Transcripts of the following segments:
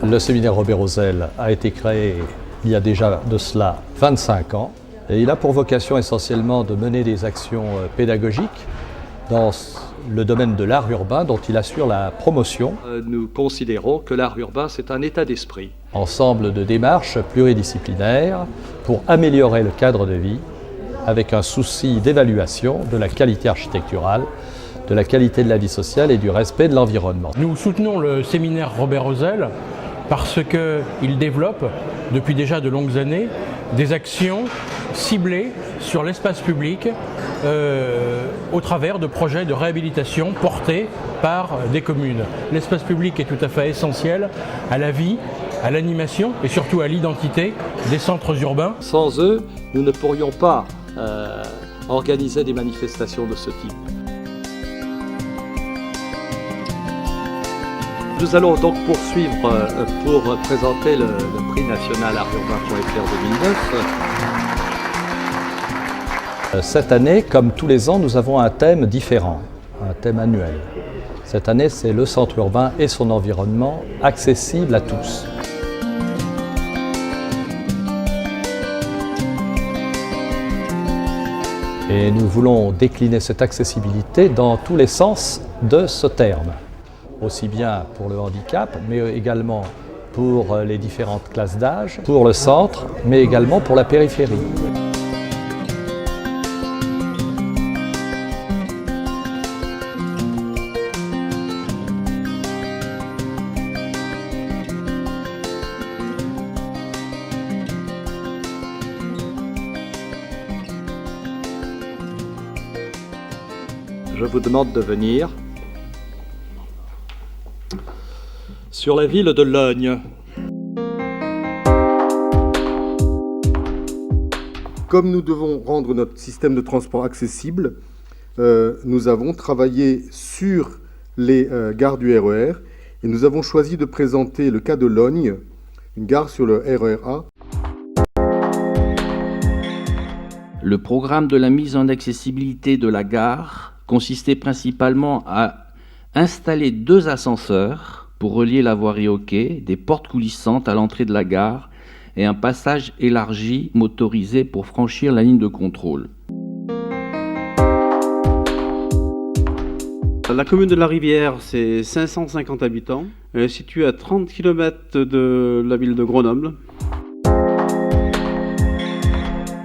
Le séminaire Robert Ozel a été créé il y a déjà de cela 25 ans et il a pour vocation essentiellement de mener des actions pédagogiques dans le domaine de l'art urbain dont il assure la promotion. Nous considérons que l'art urbain, c'est un état d'esprit. Ensemble de démarches pluridisciplinaires pour améliorer le cadre de vie avec un souci d'évaluation de la qualité architecturale, de la qualité de la vie sociale et du respect de l'environnement. Nous soutenons le séminaire Robert Ozel parce qu'il développe, depuis déjà de longues années, des actions ciblées sur l'espace public au travers de projets de réhabilitation portés par des communes. L'espace public est tout à fait essentiel à la vie, à l'animation et surtout à l'identité des centres urbains. Sans eux, nous ne pourrions pas organiser des manifestations de ce type. Nous allons donc poursuivre pour présenter le prix national Art Urbain.fr 2009. Cette année, comme tous les ans, nous avons un thème différent, un thème annuel. Cette année, c'est le centre urbain et son environnement accessible à tous. Et nous voulons décliner cette accessibilité dans tous les sens de ce terme. Aussi bien pour le handicap, mais également pour les différentes classes d'âge, pour le centre, mais également pour la périphérie. Je vous demande de venir sur la ville de Logne. Comme nous devons rendre notre système de transport accessible, nous avons travaillé sur les gares du RER et nous avons choisi de présenter le cas de Logne, une gare sur le RER A. Le programme de la mise en accessibilité de la gare consistait principalement à installer 2 ascenseurs pour relier la voirie au quai, des portes coulissantes à l'entrée de la gare et un passage élargi motorisé pour franchir la ligne de contrôle. La commune de La Rivière, c'est 550 habitants. Elle est située à 30 km de la ville de Grenoble.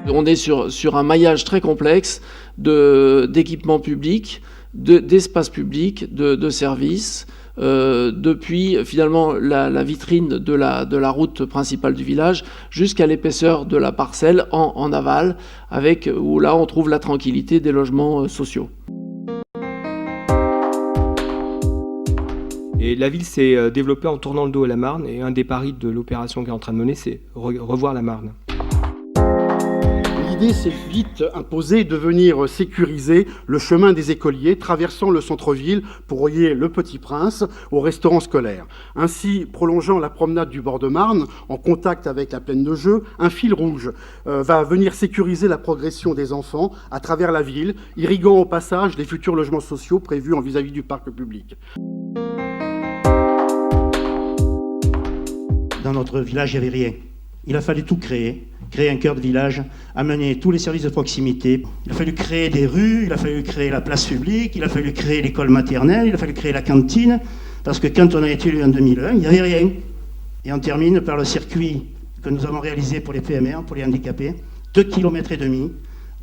On est sur un maillage très complexe d'équipements publics, d'espaces publics, de services, depuis finalement la vitrine de la route principale du village jusqu'à l'épaisseur de la parcelle en aval, où là on trouve la tranquillité des logements sociaux. Et la ville s'est développée en tournant le dos à la Marne, et un des paris de l'opération qu'elle est en train de mener, c'est revoir la Marne. L'idée s'est vite imposée de venir sécuriser le chemin des écoliers traversant le centre-ville pour relier le Petit Prince au restaurant scolaire. Ainsi, prolongeant la promenade du bord de Marne, en contact avec la plaine de jeu, un fil rouge va venir sécuriser la progression des enfants à travers la ville, irriguant au passage les futurs logements sociaux prévus en vis-à-vis du parc public. Dans notre village, il n'y avait rien. Il a fallu tout créer un cœur de village, amener tous les services de proximité. Il a fallu créer des rues, il a fallu créer la place publique, il a fallu créer l'école maternelle, il a fallu créer la cantine, parce que quand on a été élu en 2001, il n'y avait rien. Et on termine par le circuit que nous avons réalisé pour les PMR, pour les handicapés, 2,5 km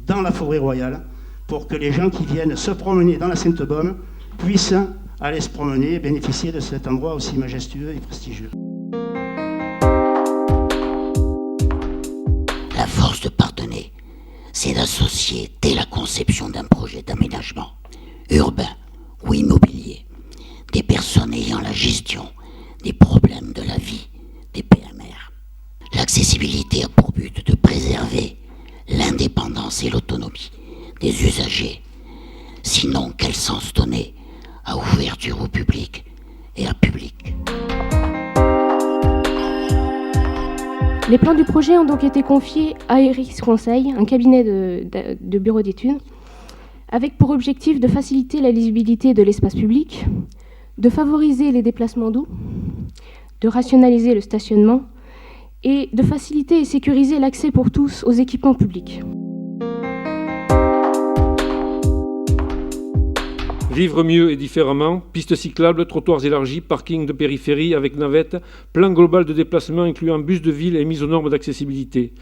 dans la forêt royale, pour que les gens qui viennent se promener dans la Sainte-Baume puissent aller se promener et bénéficier de cet endroit aussi majestueux et prestigieux. La force de Parthenay, c'est d'associer dès la conception d'un projet d'aménagement, urbain ou immobilier, des personnes ayant la gestion des problèmes de la vie des PMR. L'accessibilité a pour but de préserver l'indépendance et l'autonomie des usagers. Sinon, quel sens donner à ouverture au public et à public ? Les plans du projet ont donc été confiés à Eris Conseil, un cabinet de bureau d'études, avec pour objectif de faciliter la lisibilité de l'espace public, de favoriser les déplacements doux, de rationaliser le stationnement et de faciliter et sécuriser l'accès pour tous aux équipements publics. Vivre mieux et différemment, pistes cyclables, trottoirs élargis, parking de périphérie avec navette, plan global de déplacement incluant bus de ville et mise aux normes d'accessibilité.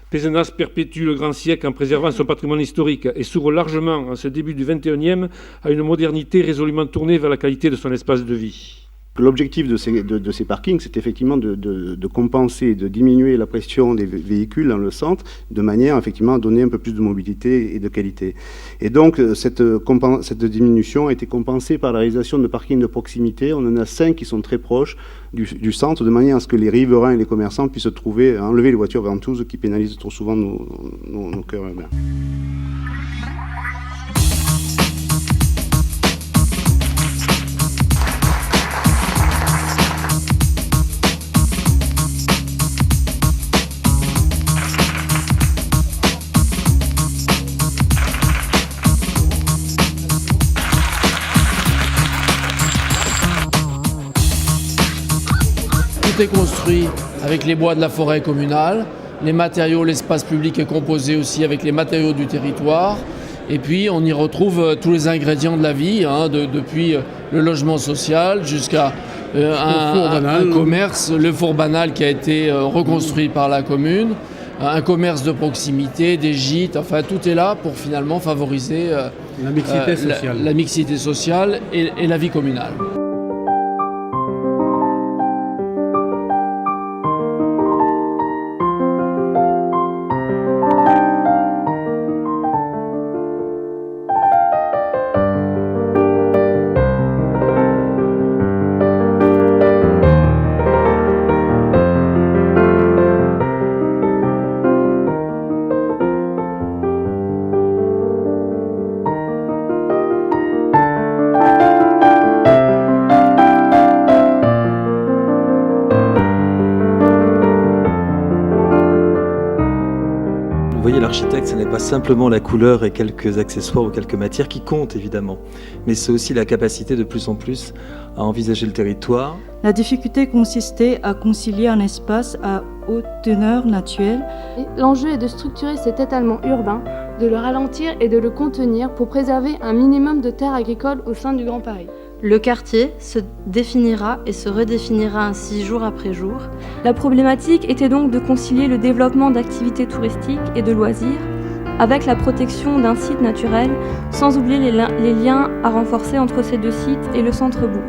Pézenas perpétue le grand siècle en préservant son patrimoine historique et s'ouvre largement en ce début du XXIe à une modernité résolument tournée vers la qualité de son espace de vie. L'objectif de ces parkings, c'est effectivement de compenser, de diminuer la pression des véhicules dans le centre, de manière effectivement à donner un peu plus de mobilité et de qualité. Et donc cette diminution a été compensée par la réalisation de parkings de proximité. On en a 5 qui sont très proches du centre, de manière à ce que les riverains et les commerçants puissent enlever les voitures ventouses qui pénalisent trop souvent nos cœurs urbains. Tout est construit avec les bois de la forêt communale, les matériaux, l'espace public est composé aussi avec les matériaux du territoire, et puis on y retrouve tous les ingrédients de la vie, depuis le logement social jusqu'à un commerce, le four banal qui a été reconstruit par la commune, un commerce de proximité, des gîtes, enfin tout est là pour finalement favoriser la mixité sociale et la vie communale. Vous voyez, l'architecte, ce n'est pas simplement la couleur et quelques accessoires ou quelques matières qui comptent, évidemment, mais c'est aussi la capacité de plus en plus à envisager le territoire. La difficulté consistait à concilier un espace à haute teneur naturelle. L'enjeu est de structurer cet étalement urbain, de le ralentir et de le contenir pour préserver un minimum de terres agricoles au sein du Grand Paris. Le quartier se définira et se redéfinira ainsi jour après jour. La problématique était donc de concilier le développement d'activités touristiques et de loisirs avec la protection d'un site naturel, sans oublier les liens à renforcer entre ces deux sites et le centre-bourg.